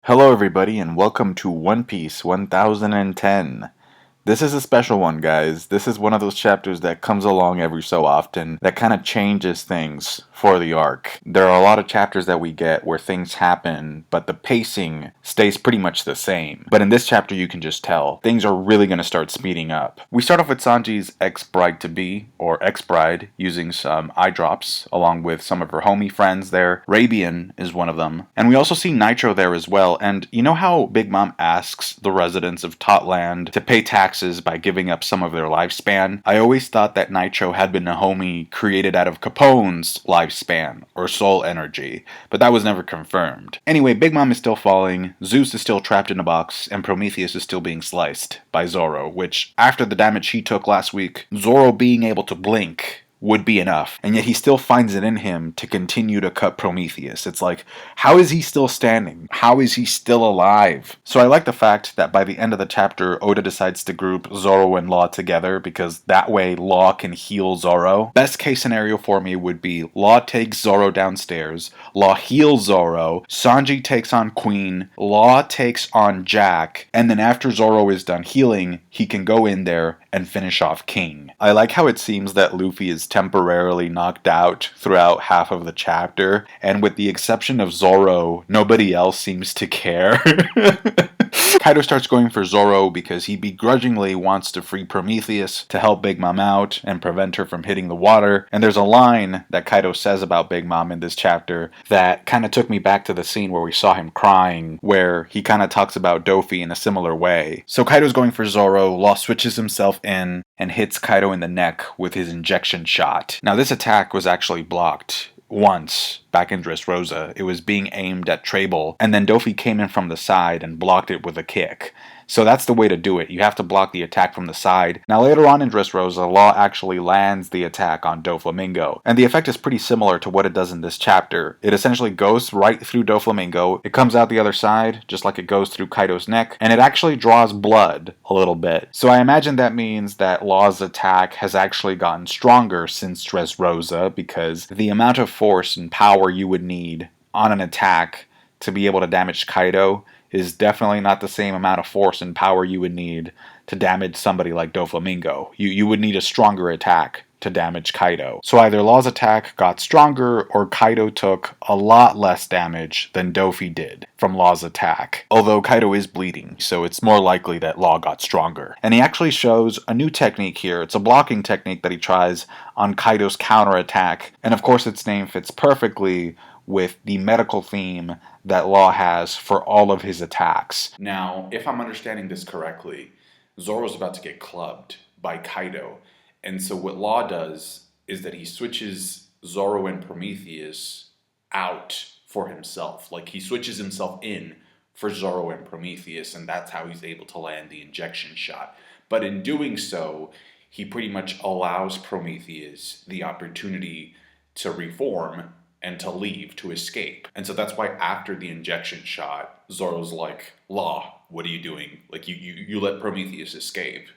Hello everybody and welcome to One Piece 1010. This is a special one, guys. This is one of those chapters that comes along every so often that kind of changes things for the arc. There are a lot of chapters that we get where things happen, but the pacing stays pretty much the same. But in this chapter, you can just tell things are really going to start speeding up. We start off with Sanji's ex-bride-to-be, or ex-bride, using some eye drops, along with some of her homie friends there. Rabian is one of them. And we also see Nitro there as well. And you know how Big Mom asks the residents of Totland to pay taxes by giving up some of their lifespan? I always thought that Nitro had been a homie created out of Capone's lifespan, or soul energy, but that was never confirmed. Anyway, Big Mom is still falling, Zeus is still trapped in a box, and Prometheus is still being sliced by Zoro, which, after the damage he took last week, Zoro being able to blink would be enough, and yet he still finds it in him to continue to cut Prometheus. It's like, how is he still standing? How is he still alive? So I like the fact that by the end of the chapter, Oda decides to group Zoro and Law together, because that way Law can heal Zoro. Best case scenario for me would be Law takes Zoro downstairs, Law heals Zoro, Sanji takes on Queen, Law takes on Jack, and then after Zoro is done healing, he can go in there and finish off King. I like how it seems that Luffy is temporarily knocked out throughout half of the chapter, and with the exception of Zoro, nobody else seems to care. Kaido starts going for Zoro because he begrudgingly wants to free Prometheus to help Big Mom out and prevent her from hitting the water. And there's a line that Kaido says about Big Mom in this chapter that kind of took me back to the scene where we saw him crying, where he kind of talks about Dofi in a similar way. So Kaido's going for Zoro, Law switches himself in and hits Kaido in the neck with his injection shot. Now this attack was actually blocked once back in Dressrosa. It was being aimed at Trable, and then Dofi came in from the side and blocked it with a kick. So that's the way to do it. You have to block the attack from the side. Now later on in Dressrosa, Law actually lands the attack on Doflamingo, and the effect is pretty similar to what it does in this chapter. It essentially goes right through Doflamingo, it comes out the other side, just like it goes through Kaido's neck, and it actually draws blood a little bit. So I imagine that means that Law's attack has actually gotten stronger since Dressrosa, because the amount of force and power you would need on an attack to be able to damage Kaido is definitely not the same amount of force and power you would need to damage somebody like Doflamingo. You would need a stronger attack to damage Kaido. So either Law's attack got stronger, or Kaido took a lot less damage than Dofi did from Law's attack. Although Kaido is bleeding, so it's more likely that Law got stronger. And he actually shows a new technique here. It's a blocking technique that he tries on Kaido's counterattack, and of course its name fits perfectly with the medical theme that Law has for all of his attacks. Now, if I'm understanding this correctly, Zoro's about to get clubbed by Kaido, and so what Law does is that he switches Zoro and Prometheus out for himself. Like, he switches himself in for Zoro and Prometheus, and that's how he's able to land the injection shot. But in doing so, he pretty much allows Prometheus the opportunity to reform and to leave, to escape. And so that's why after the injection shot, Zoro's like, Law, what are you doing? Like, you let Prometheus escape,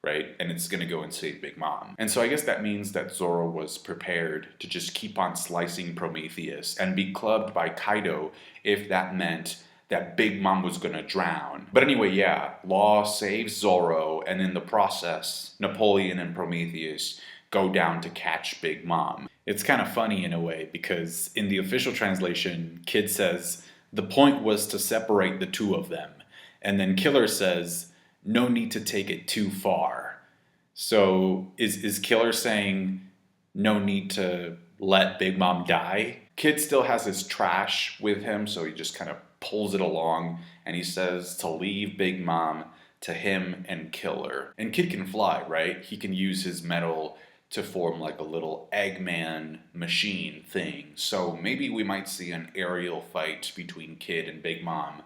right? And it's gonna go and save Big Mom. And so I guess that means that Zoro was prepared to just keep on slicing Prometheus and be clubbed by Kaido if that meant that Big Mom was gonna drown. But anyway, yeah, Law saves Zoro, and in the process, Napoleon and Prometheus go down to catch Big Mom. It's kind of funny in a way, because in the official translation, Kid says, the point was to separate the two of them. And then Killer says, no need to take it too far. So is Killer saying, no need to let Big Mom die? Kid still has his trash with him, so he just kind of pulls it along, and he says to leave Big Mom to him and Killer. And Kid can fly, right? He can use his metal to form like a little Eggman machine thing. So maybe we might see an aerial fight between Kid and Big Mom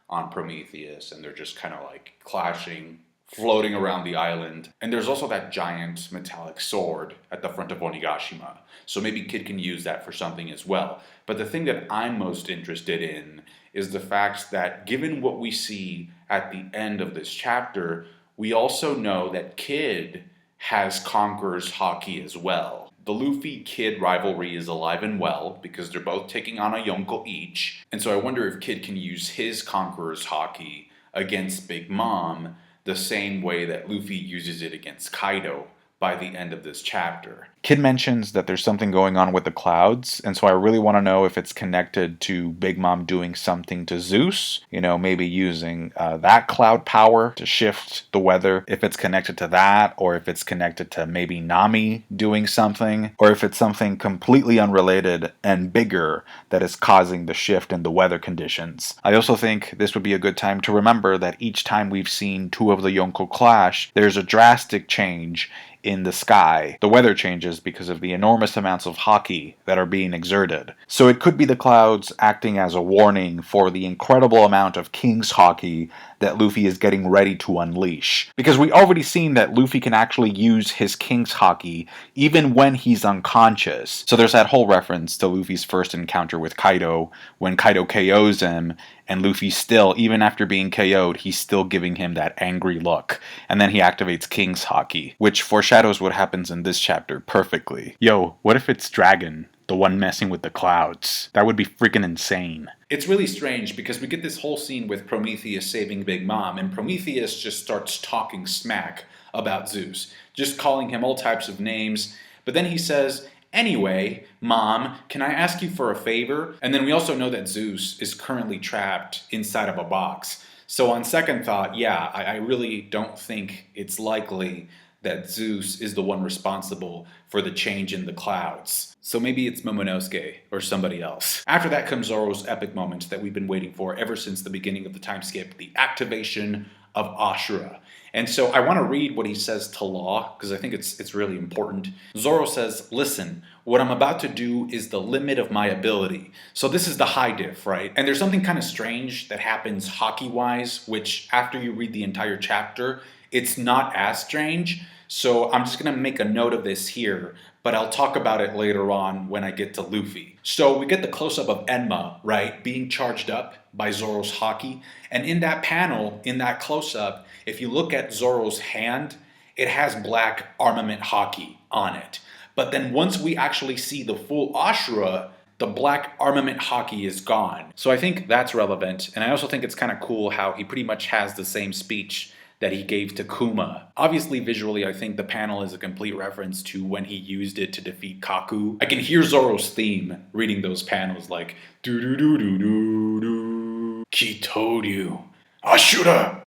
on Prometheus, and they're just kind of like clashing, floating around the island. And there's also that giant metallic sword at the front of Onigashima. So maybe Kid can use that for something as well. But the thing that I'm most interested in is the fact that given what we see at the end of this chapter, we also know that Kid has Conquerors Haki as well. The Luffy-Kid rivalry is alive and well because they're both taking on a Yonko each. And so I wonder if Kid can use his Conquerors Haki against Big Mom the same way that Luffy uses it against Kaido by the end of this chapter. Kid mentions that there's something going on with the clouds, and so I really want to know if it's connected to Big Mom doing something to Zeus, maybe using that cloud power to shift the weather, if it's connected to that, or if it's connected to maybe Nami doing something, or if it's something completely unrelated and bigger that is causing the shift in the weather conditions. I also think this would be a good time to remember that each time we've seen two of the Yonko clash, there's a drastic change in the sky. The weather changes because of the enormous amounts of haki that are being exerted. So it could be the clouds acting as a warning for the incredible amount of King's Haki that Luffy is getting ready to unleash. Because we already seen that Luffy can actually use his King's Haki even when he's unconscious. So there's that whole reference to Luffy's first encounter with Kaido when Kaido KOs him, and Luffy still, even after being KO'd, he's still giving him that angry look. And then he activates King's Haki, which foreshadows what happens in this chapter perfectly. Yo, what if it's Dragon, the one messing with the clouds? That would be freaking insane. It's really strange because we get this whole scene with Prometheus saving Big Mom, and Prometheus just starts talking smack about Zeus, just calling him all types of names. But then he says, "Anyway, Mom, can I ask you for a favor?" And then we also know that Zeus is currently trapped inside of a box. So on second thought, yeah, I really don't think it's likely that Zeus is the one responsible for the change in the clouds. So maybe it's Momonosuke or somebody else. After that comes Zoro's epic moment that we've been waiting for ever since the beginning of the time skip, the activation of Asura. And so I want to read what he says to Law, because I think it's really important. Zoro says, "Listen, what I'm about to do is the limit of my ability." So this is the high diff, right? And there's something kind of strange that happens hockey-wise, which after you read the entire chapter, it's not as strange. So I'm just going to make a note of this here, but I'll talk about it later on when I get to Luffy. So we get the close-up of Enma, right, being charged up by Zoro's Haki. And in that panel, in that close-up, if you look at Zoro's hand, it has black armament Haki on it. But then once we actually see the full Asura, the black armament Haki is gone. So I think that's relevant. And I also think it's kind of cool how he pretty much has the same speech that he gave to Kuma. Obviously, visually, I think the panel is a complete reference to when he used it to defeat Kaku. I can hear Zoro's theme reading those panels like do do do do do do. Kitoryu, Ashura.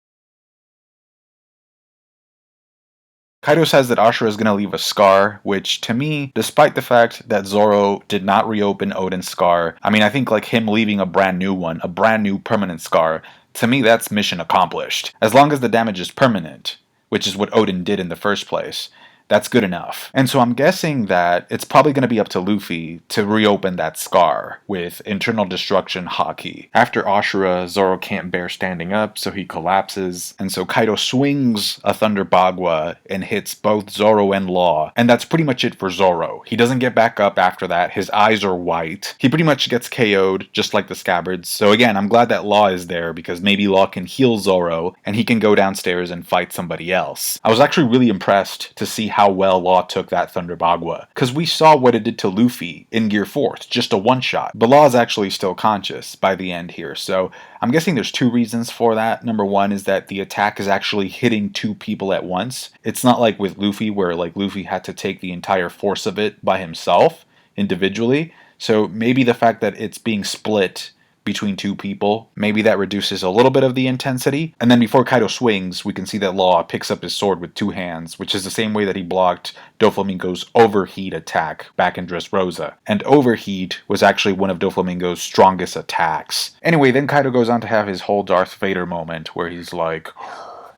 Kaido says that Ashura is going to leave a scar, which to me, despite the fact that Zoro did not reopen Oden's scar, I think like him leaving a brand new one, a brand new permanent scar, to me that's mission accomplished. As long as the damage is permanent, which is what Oden did in the first place, that's good enough. And so I'm guessing that it's probably going to be up to Luffy to reopen that scar with internal destruction Haki. After Ashura, Zoro can't bear standing up, so he collapses. And so Kaido swings a Thunder Bagua and hits both Zoro and Law. And that's pretty much it for Zoro. He doesn't get back up after that. His eyes are white. He pretty much gets KO'd, just like the Scabbards. So again, I'm glad that Law is there because maybe Law can heal Zoro and he can go downstairs and fight somebody else. I was actually really impressed to see how well Law took that Thunder Bagua, because we saw what it did to Luffy in Gear 4th, just a one-shot. But Law is actually still conscious by the end here, so I'm guessing there's two reasons for that. Number one is that the attack is actually hitting two people at once. It's not like with Luffy, where like Luffy had to take the entire force of it by himself, individually. So maybe the fact that it's being split between two people, maybe that reduces a little bit of the intensity. And then before Kaido swings, we can see that Law picks up his sword with two hands, which is the same way that he blocked Doflamingo's Overheat attack back in Dressrosa. And Overheat was actually one of Doflamingo's strongest attacks. Anyway, then Kaido goes on to have his whole Darth Vader moment where he's like,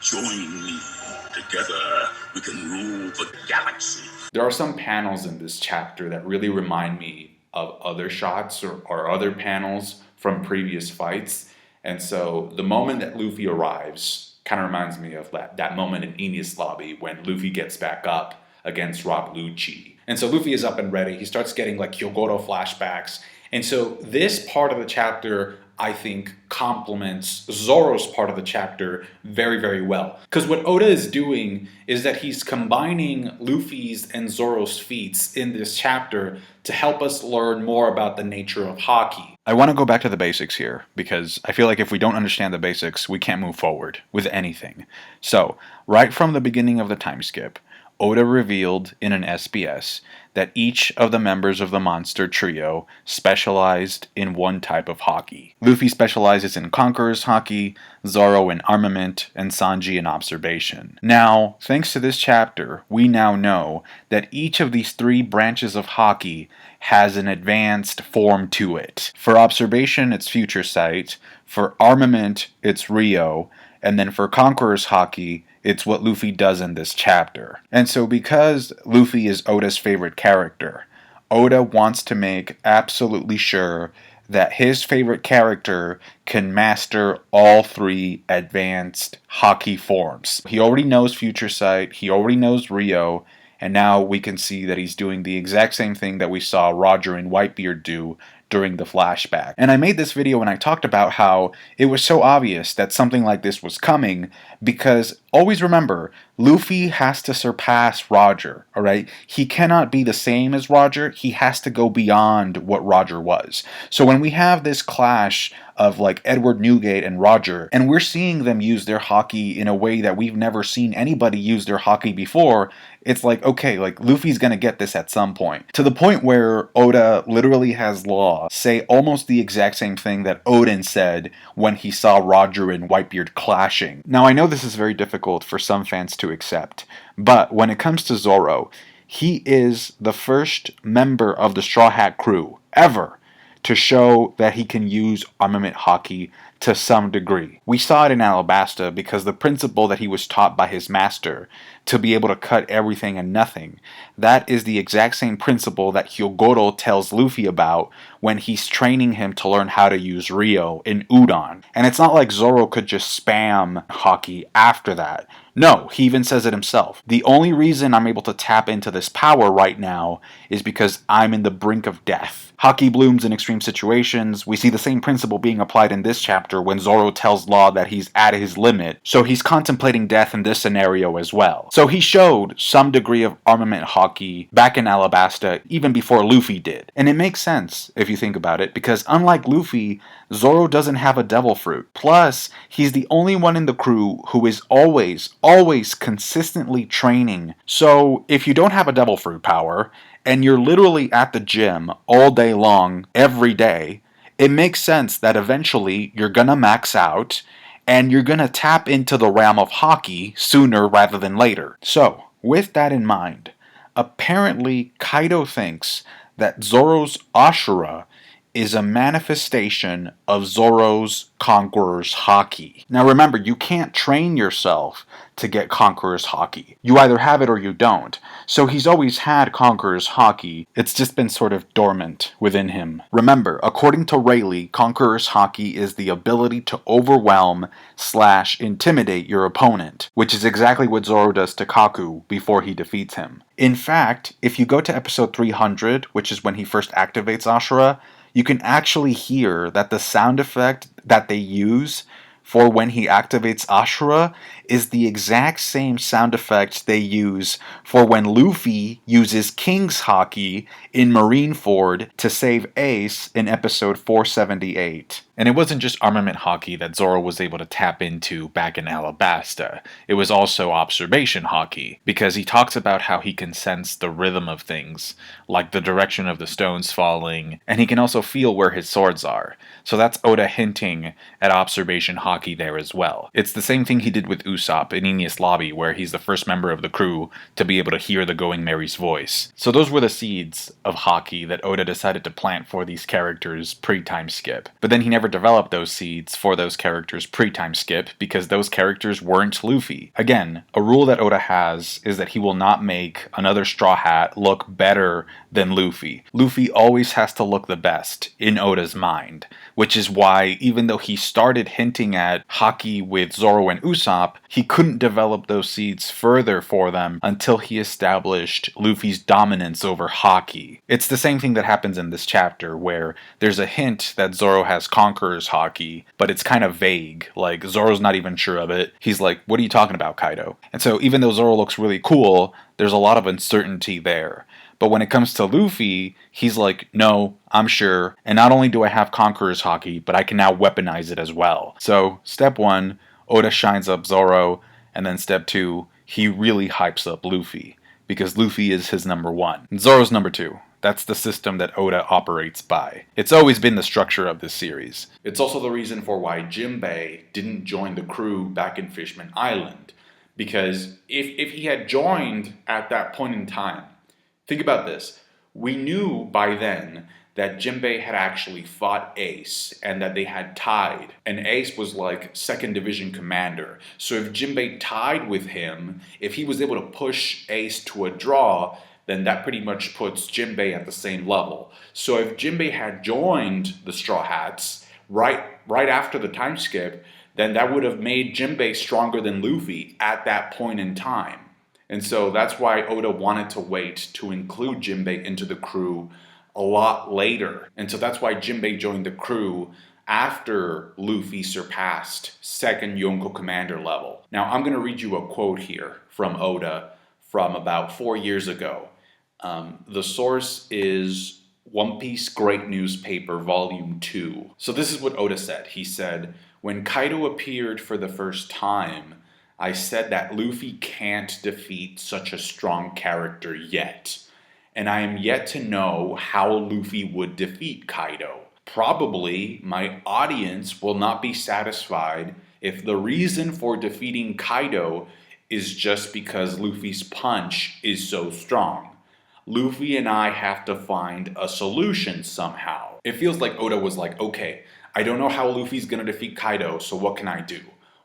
"Join me. Together we can rule the galaxy." There are some panels in this chapter that really remind me of other shots or other panels from previous fights. And so the moment that Luffy arrives kind of reminds me of that moment in Enies Lobby when Luffy gets back up against Rob Lucci. And so Luffy is up and ready. He starts getting like Hyogoro flashbacks. And so this part of the chapter I think, complements Zoro's part of the chapter very, very well. Because what Oda is doing is that he's combining Luffy's and Zoro's feats in this chapter to help us learn more about the nature of Haki. I want to go back to the basics here, because I feel like if we don't understand the basics, we can't move forward with anything. So, right from the beginning of the time skip, Oda revealed in an SBS that each of the members of the monster trio specialized in one type of haki. Luffy specializes in Conquerors Haki, Zoro in Armament, and Sanji in Observation. Now, thanks to this chapter, we now know that each of these three branches of haki has an advanced form to it. For Observation, it's Future Sight. For Armament, it's Rio. And then for Conquerors Haki, it's what Luffy does in this chapter. And so because Luffy is Oda's favorite character, Oda wants to make absolutely sure that his favorite character can master all three advanced haki forms. He already knows Future Sight, he already knows Rio, and now we can see that he's doing the exact same thing that we saw Roger and Whitebeard do during the flashback. And I made this video and I talked about how it was so obvious that something like this was coming, because always remember, Luffy has to surpass Roger, alright? He cannot be the same as Roger, he has to go beyond what Roger was. So when we have this clash of like Edward Newgate and Roger, and we're seeing them use their haki in a way that we've never seen anybody use their haki before, it's like, okay, like Luffy's gonna get this at some point. To the point where Oda literally has Law say almost the exact same thing that Oden said when he saw Roger and Whitebeard clashing. Now I know this is very difficult for some fans to accept, but when it comes to Zoro, he is the first member of the Straw Hat crew ever to show that he can use armament haki to some degree. We saw it in Alabasta because the principle that he was taught by his master to be able to cut everything and nothing, that is the exact same principle that Hyogoro tells Luffy about when he's training him to learn how to use Rio in Udon. And it's not like Zoro could just spam haki after that. No, he even says it himself. The only reason I'm able to tap into this power right now is because I'm in the brink of death. Haki blooms in extreme situations. We see the same principle being applied in this chapter when Zoro tells Law that he's at his limit, so he's contemplating death in this scenario as well. So he showed some degree of armament haki back in Alabasta even before Luffy did. And it makes sense if you think about it, because unlike Luffy, Zoro doesn't have a devil fruit. Plus, he's the only one in the crew who is always consistently training. So if you don't have a devil fruit power, and you're literally at the gym all day long, every day, it makes sense that eventually you're gonna max out, and you're gonna tap into the realm of haki sooner rather than later. So, with that in mind, apparently Kaido thinks that Zoro's Asura is a manifestation of Zoro's Conquerors Haki. Now remember, you can't train yourself to get Conquerors Haki. You either have it or you don't. So he's always had Conquerors Haki, it's just been sort of dormant within him. Remember, according to Rayleigh, Conquerors Haki is the ability to overwhelm / intimidate your opponent, which is exactly what Zoro does to Kaku before he defeats him. In fact, if you go to episode 300, which is when he first activates Asura, you can actually hear that the sound effect that they use for when he activates Asura is the exact same sound effect they use for when Luffy uses King's Haki in Marineford to save Ace in episode 478. And it wasn't just armament haki that Zoro was able to tap into back in Alabasta. It was also observation haki, because he talks about how he can sense the rhythm of things, like the direction of the stones falling, and he can also feel where his swords are. So that's Oda hinting at observation haki there as well. It's the same thing he did with Usopp in Enies Lobby, where he's the first member of the crew to be able to hear the Going Merry's voice. So those were the seeds of haki that Oda decided to plant for these characters pre-time skip. But then he never developed those seeds for those characters pre-time skip because those characters weren't Luffy. Again, a rule that Oda has is that he will not make another Straw Hat look better than Luffy. Luffy always has to look the best in Oda's mind, which is why even though he started hinting at Haki with Zoro and Usopp, he couldn't develop those seeds further for them until he established Luffy's dominance over Haki. It's the same thing that happens in this chapter, where there's a hint that Zoro has Conquerors Haki, but it's kind of vague. Like, Zoro's not even sure of it. He's like, what are you talking about, Kaido? And so even though Zoro looks really cool, there's a lot of uncertainty there. But when it comes to Luffy, he's like, no, I'm sure. And not only do I have Conqueror's Haki, but I can now weaponize it as well. So, step 1, Oda shines up Zoro. And then step 2, he really hypes up Luffy. Because Luffy is his number 1. And Zoro's number 2. That's the system that Oda operates by. It's always been the structure of this series. It's also the reason for why Jinbei didn't join the crew back in Fishman Island. Because if he had joined at that point in time, think about this. We knew by then that Jinbei had actually fought Ace and that they had tied. And Ace was like 2nd Division commander. So if Jinbei tied with him, if he was able to push Ace to a draw, then that pretty much puts Jinbei at the same level. So if Jinbei had joined the Straw Hats right after the time skip, then that would have made Jinbei stronger than Luffy at that point in time. And so that's why Oda wanted to wait to include Jinbei into the crew a lot later. And so that's why Jinbei joined the crew after Luffy surpassed 2nd Yonko commander level. Now I'm going to read you a quote here from Oda from about 4 years ago. The source is One Piece Great Newspaper Volume 2. So this is what Oda said. He said, when Kaido appeared for the first time, I said that Luffy can't defeat such a strong character yet. And I am yet to know how Luffy would defeat Kaido. Probably my audience will not be satisfied if the reason for defeating Kaido is just because Luffy's punch is so strong. Luffy and I have to find a solution somehow. It feels like Oda was like, okay, I don't know how Luffy's gonna defeat Kaido, so what can I do?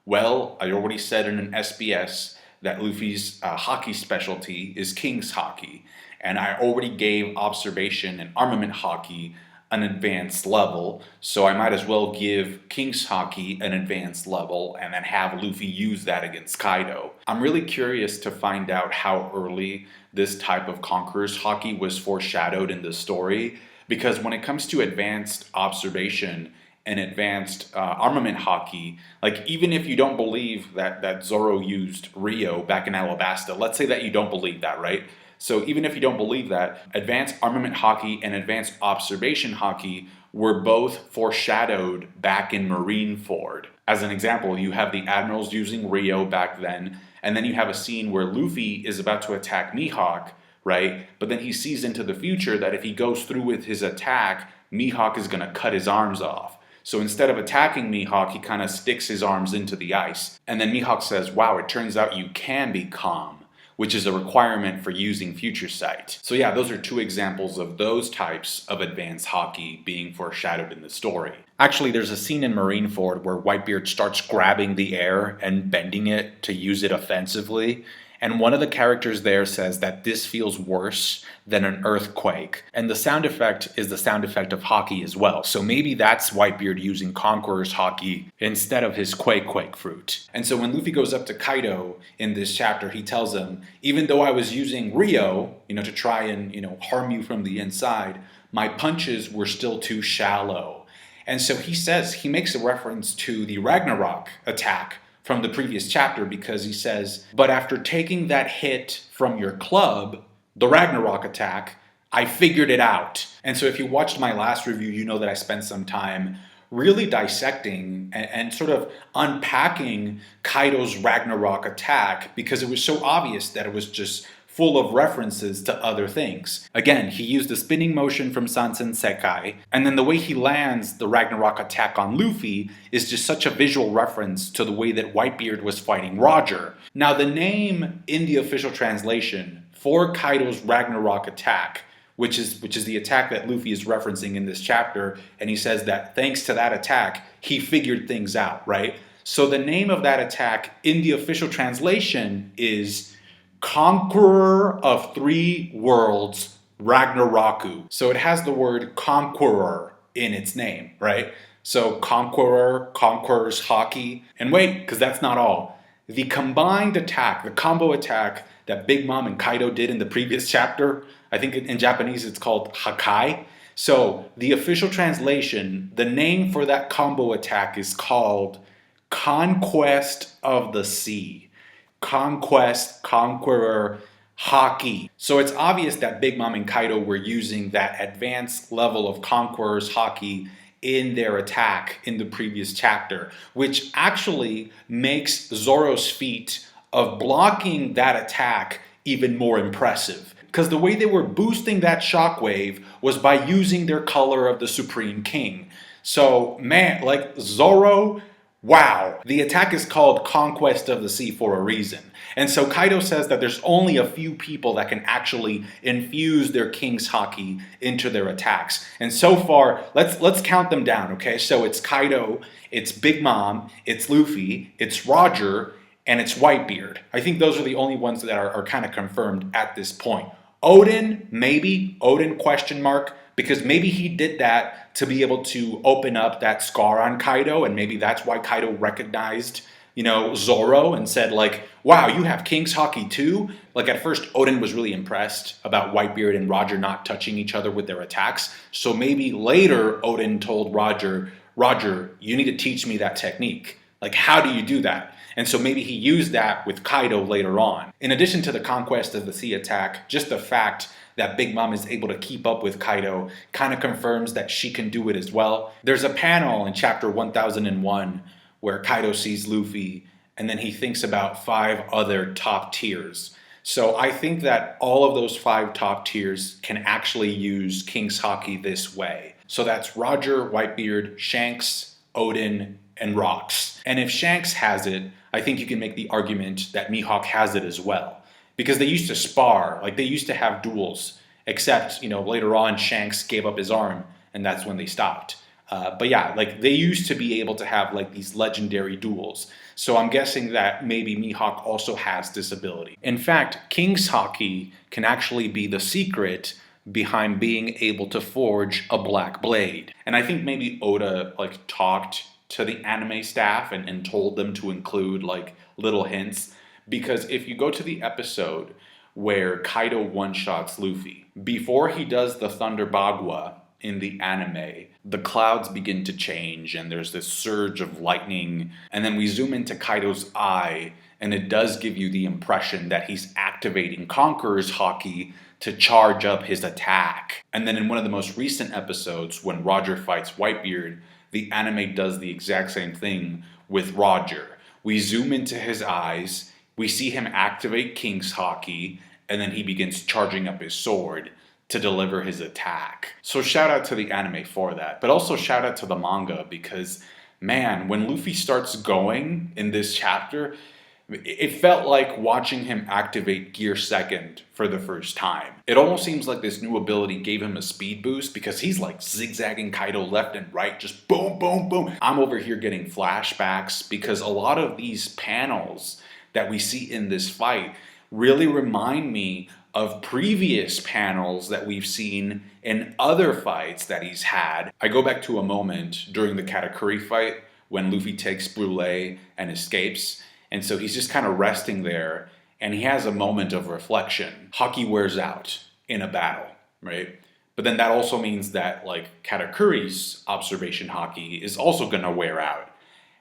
Well, I already said in an SBS that Luffy's Haki specialty is King's Haki. And I already gave Observation and Armament Haki an advanced level, so I might as well give King's Haki an advanced level and then have Luffy use that against Kaido. I'm really curious to find out how early this type of Conqueror's Haki was foreshadowed in the story, because when it comes to advanced Observation and advanced Armament Haki, like even if you don't believe that Zoro used Rio back in Alabasta, let's say that you don't believe that, right? So even if you don't believe that, Advanced Armament Haki and Advanced Observation Haki were both foreshadowed back in Marineford. As an example, you have the Admirals using Rio back then, and then you have a scene where Luffy is about to attack Mihawk, right? But then he sees into the future that if he goes through with his attack, Mihawk is going to cut his arms off. So instead of attacking Mihawk, he kind of sticks his arms into the ice. And then Mihawk says, wow, it turns out you can be calm, which is a requirement for using Future Sight. So yeah, those are 2 examples of those types of advanced Haki being foreshadowed in the story. Actually, there's a scene in Marineford where Whitebeard starts grabbing the air and bending it to use it offensively. And one of the characters there says that this feels worse than an earthquake. And the sound effect is the sound effect of Haki as well. So maybe that's Whitebeard using Conqueror's Haki instead of his Quake fruit. And so when Luffy goes up to Kaido in this chapter, he tells him, even though I was using Rio, to try and, harm you from the inside, my punches were still too shallow. And so he makes a reference to the Ragnarok attack from the previous chapter, because he says, but after taking that hit from your club, the Ragnarok attack, I figured it out. And so if you watched my last review, you know that I spent some time really dissecting and sort of unpacking Kaido's Ragnarok attack, because it was so obvious that it was just full of references to other things. Again, he used the spinning motion from Sansen Sekai, and then the way he lands the Ragnarok attack on Luffy is just such a visual reference to the way that Whitebeard was fighting Roger. Now, the name in the official translation for Kaido's Ragnarok attack, which is the attack that Luffy is referencing in this chapter, and he says that thanks to that attack, he figured things out, right? So the name of that attack in the official translation is Conqueror of 3 Worlds Ragnaroku. So it has the word conqueror in its name, right? So Conqueror, Conquerors Haki. And wait, because that's not all. The combined attack, the combo attack that Big Mom and Kaido did in the previous chapter, I think in Japanese it's called Hakai. So the official translation, the name for that combo attack is called Conquest of the Sea. Conquest, Conqueror, Haki. So it's obvious that Big Mom and Kaido were using that advanced level of Conquerors Haki in their attack in the previous chapter, which actually makes Zoro's feat of blocking that attack even more impressive. Because the way they were boosting that shockwave was by using their color of the Supreme King. So, man, like Zoro, wow. The attack is called Conquest of the Sea for a reason. And so Kaido says that there's only a few people that can actually infuse their King's Haki into their attacks. And so far, let's count them down, okay? So it's Kaido, it's Big Mom, it's Luffy, it's Roger, and it's Whitebeard. I think those are the only ones that are kind of confirmed at this point. Odin, maybe. Odin, question mark. Because maybe he did that to be able to open up that scar on Kaido, and maybe that's why Kaido recognized, Zoro and said like, wow, you have King's Haki too? Like at first, Odin was really impressed about Whitebeard and Roger not touching each other with their attacks. So maybe later Odin told Roger, you need to teach me that technique. Like, how do you do that? And so maybe he used that with Kaido later on. In addition to the Conquest of the Sea attack, just the fact that Big Mom is able to keep up with Kaido kind of confirms that she can do it as well. There's a panel in chapter 1001 where Kaido sees Luffy and then he thinks about 5 other top tiers. So I think that all of those 5 top tiers can actually use King's Haki this way. So that's Roger, Whitebeard, Shanks, Odin, and Rocks. And if Shanks has it, I think you can make the argument that Mihawk has it as well. Because they used to spar, like they used to have duels, except, later on Shanks gave up his arm and that's when they stopped. But yeah, like they used to be able to have like these legendary duels. So I'm guessing that maybe Mihawk also has this ability. In fact, King's Haki can actually be the secret behind being able to forge a black blade. And I think maybe Oda like talked to the anime staff and told them to include like little hints. Because if you go to the episode where Kaido one-shots Luffy, before he does the Thunder Bagua in the anime, the clouds begin to change and there's this surge of lightning. And then we zoom into Kaido's eye and it does give you the impression that he's activating Conquerors Haki to charge up his attack. And then in one of the most recent episodes, when Roger fights Whitebeard, the anime does the exact same thing with Roger. We zoom into his eyes, we see him activate King's Haki, and then he begins charging up his sword to deliver his attack. So shout out to the anime for that, but also shout out to the manga because, man, when Luffy starts going in this chapter, it felt like watching him activate Gear Second for the first time. It almost seems like this new ability gave him a speed boost because he's like zigzagging Kaido left and right, just boom, boom, boom. I'm over here getting flashbacks because a lot of these panels that we see in this fight really remind me of previous panels that we've seen in other fights that he's had. I go back to a moment during the Katakuri fight when Luffy takes Brûlé and escapes. And so he's just kind of resting there and he has a moment of reflection. Haki wears out in a battle, right? But then that also means that like Katakuri's observation Haki is also going to wear out.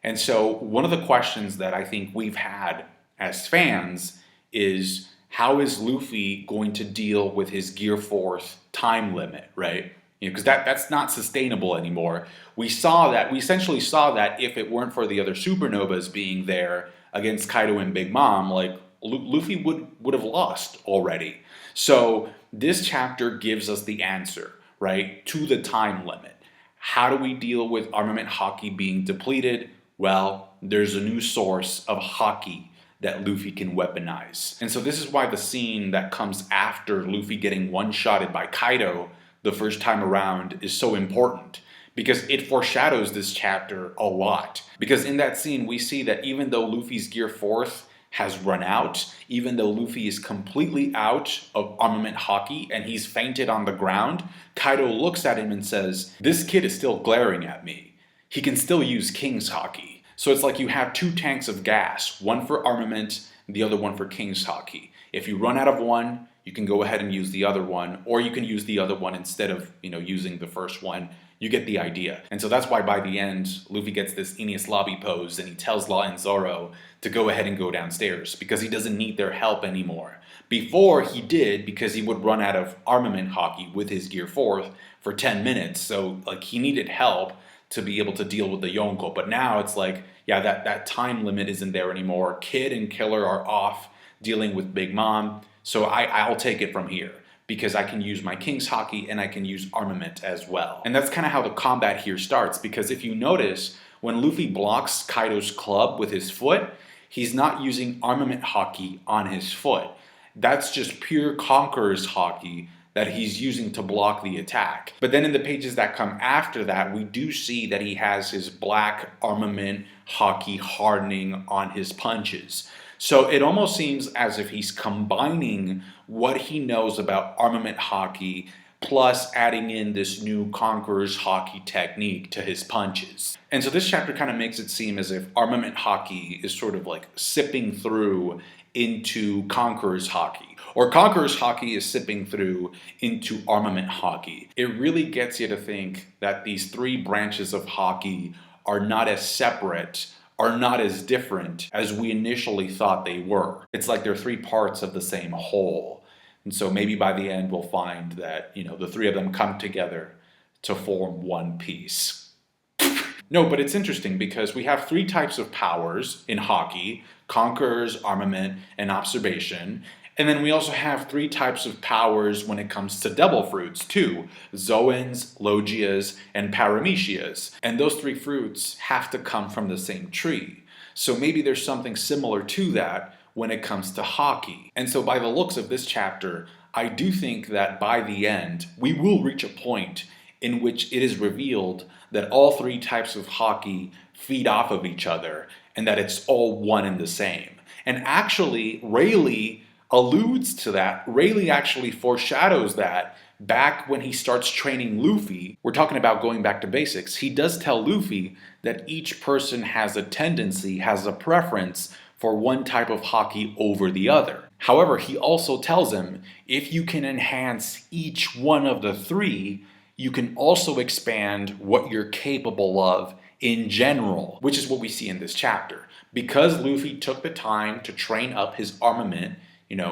And so one of the questions that I think we've had as fans is, how is Luffy going to deal with his Gear Fourth time limit, right? Because that's not sustainable anymore. We essentially saw that if it weren't for the other Supernovas being there against Kaido and Big Mom, like Luffy would have lost already. So this chapter gives us the answer, right, to the time limit. How do we deal with armament Haki being depleted? Well, there's a new source of Haki that Luffy can weaponize. And so this is why the scene that comes after Luffy getting one-shotted by Kaido the first time around is so important, because it foreshadows this chapter a lot. Because in that scene, we see that even though Luffy's Gear Fourth has run out, even though Luffy is completely out of armament haki and he's fainted on the ground. Kaido looks at him and says, "This kid is still glaring at me. He can still use King's Haki." So it's like you have 2 tanks of gas, one for armament, the other one for King's Haki. If you run out of one, you can go ahead and use the other one, or you can use the other one instead of, using the first one. You get the idea. And so that's why by the end, Luffy gets this Enies Lobby pose and he tells Law and Zoro to go ahead and go downstairs because he doesn't need their help anymore. Before he did, because he would run out of armament haki with his Gear 4th for 10 minutes. So like he needed help to be able to deal with the Yonko. But now it's like, yeah, that time limit isn't there anymore. Kid and Killer are off dealing with Big Mom. So I'll take it from here, because I can use my King's Haki and I can use armament as well. And that's kind of how the combat here starts, because if you notice, when Luffy blocks Kaido's club with his foot, he's not using armament haki on his foot. That's just pure Conquerors Haki that he's using to block the attack. But then in the pages that come after that, we do see that he has his black armament haki hardening on his punches. So it almost seems as if he's combining what he knows about armament haki plus adding in this new Conquerors Haki technique to his punches. And so this chapter kind of makes it seem as if armament haki is sort of like sipping through into Conquerors Haki, or Conquerors Haki is sipping through into armament haki. It really gets you to think that these 3 branches of haki are not as separate, are not as different as we initially thought they were. It's like they're 3 parts of the same whole. And so maybe by the end we'll find that, the 3 of them come together to form one piece. No, but it's interesting because we have 3 types of powers in haki: Conquerors, Armament, and Observation. And then we also have 3 types of powers when it comes to devil fruits too: Zoans, Logias, and Paramecias. And those 3 fruits have to come from the same tree. So maybe there's something similar to that when it comes to haki. And so by the looks of this chapter, I do think that by the end, we will reach a point in which it is revealed that all 3 types of haki feed off of each other and that it's all one and the same. And actually, Rayleigh alludes to that. Rayleigh actually foreshadows that back when he starts training Luffy. We're talking about going back to basics. He does tell Luffy that each person has a tendency, has a preference for one type of haki over the other. However, he also tells him if you can enhance each one of the 3, you can also expand what you're capable of in general, which is what we see in this chapter. Because Luffy took the time to train up his armament,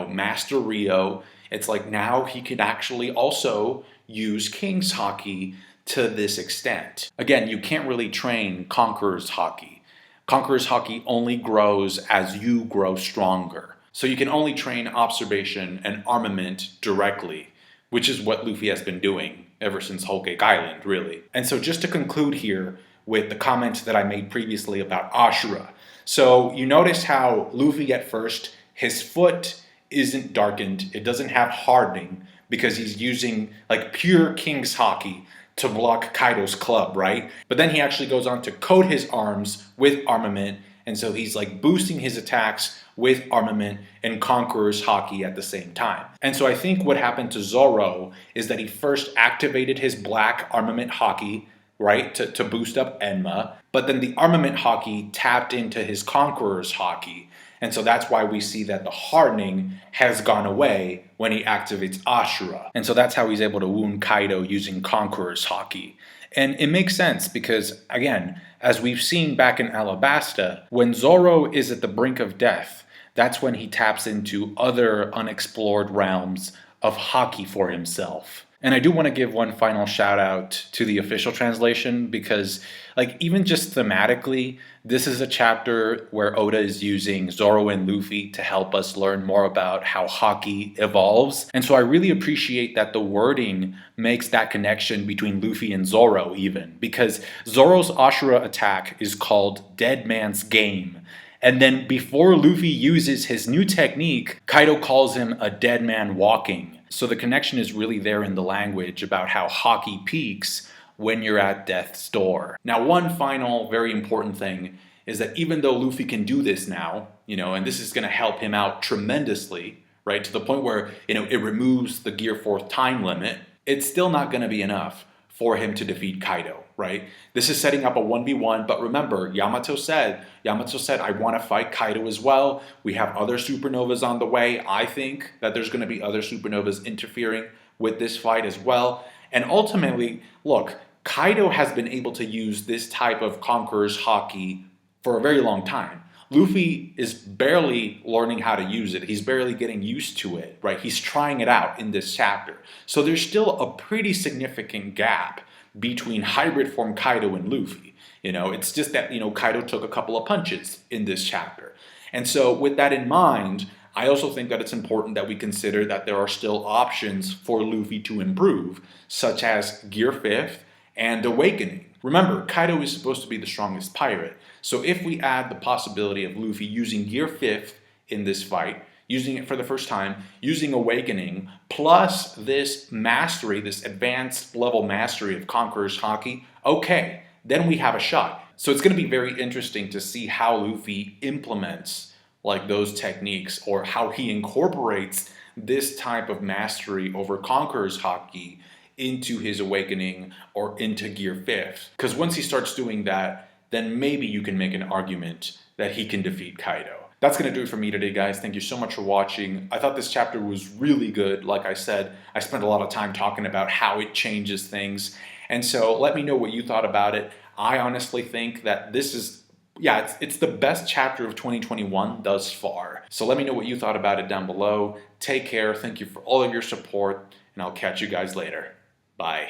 Master Rio, it's like now he can actually also use King's Haki to this extent. Again, you can't really train Conqueror's Haki. Conqueror's Haki only grows as you grow stronger. So you can only train Observation and Armament directly, which is what Luffy has been doing ever since Whole Cake Island, really. And so just to conclude here with the comment that I made previously about Asura. So you notice how Luffy at first, his foot isn't darkened, it doesn't have hardening, because he's using like pure King's Haki to block Kaido's club, right? But then he actually goes on to coat his arms with armament, and so he's like boosting his attacks with armament and Conqueror's Haki at the same time. And so I think what happened to Zoro is that he first activated his black armament Haki, right, to boost up Enma, but then the armament Haki tapped into his Conqueror's Haki. And so that's why we see that the hardening has gone away when he activates Asura. And so that's how he's able to wound Kaido using Conqueror's Haki. And it makes sense because, again, as we've seen back in Alabasta, when Zoro is at the brink of death, that's when he taps into other unexplored realms of Haki for himself. And I do want to give one final shout out to the official translation because, like, even just thematically, this is a chapter where Oda is using Zoro and Luffy to help us learn more about how Haki evolves. And so I really appreciate that the wording makes that connection between Luffy and Zoro even, because Zoro's Asura attack is called Dead Man's Game. And then before Luffy uses his new technique, Kaido calls him a dead man walking. So the connection is really there in the language about how Haki peaks when you're at death's door. Now, one final very important thing is that even though Luffy can do this now, and this is going to help him out tremendously, right, to the point where, it removes the Gear 4th time limit, it's still not going to be enough for him to defeat Kaido, right? This is setting up a 1v1, but remember, Yamato said, I want to fight Kaido as well. We have other supernovas on the way. I think that there's going to be other supernovas interfering with this fight as well. And ultimately, look, Kaido has been able to use this type of Conquerors Haki for a very long time. Luffy is barely learning how to use it. He's barely getting used to it, right? He's trying it out in this chapter. So there's still a pretty significant gap between hybrid form Kaido and Luffy. It's just that, Kaido took a couple of punches in this chapter. And so with that in mind, I also think that it's important that we consider that there are still options for Luffy to improve, such as Gear 5th and Awakening. Remember, Kaido is supposed to be the strongest pirate. So if we add the possibility of Luffy using Gear 5th in this fight, using it for the first time, using Awakening, plus this mastery, this advanced level mastery of Conquerors Haki, okay, then we have a shot. So it's going to be very interesting to see how Luffy implements those techniques, or how he incorporates this type of mastery over Conquerors Haki into his Awakening or into Gear 5th. Because once he starts doing that, then maybe you can make an argument that he can defeat Kaido. That's going to do it for me today, guys. Thank you so much for watching. I thought this chapter was really good. Like I said, I spent a lot of time talking about how it changes things. And so let me know what you thought about it. I honestly think that this is, it's the best chapter of 2021 thus far. So let me know what you thought about it down below. Take care. Thank you for all of your support, and I'll catch you guys later. Bye.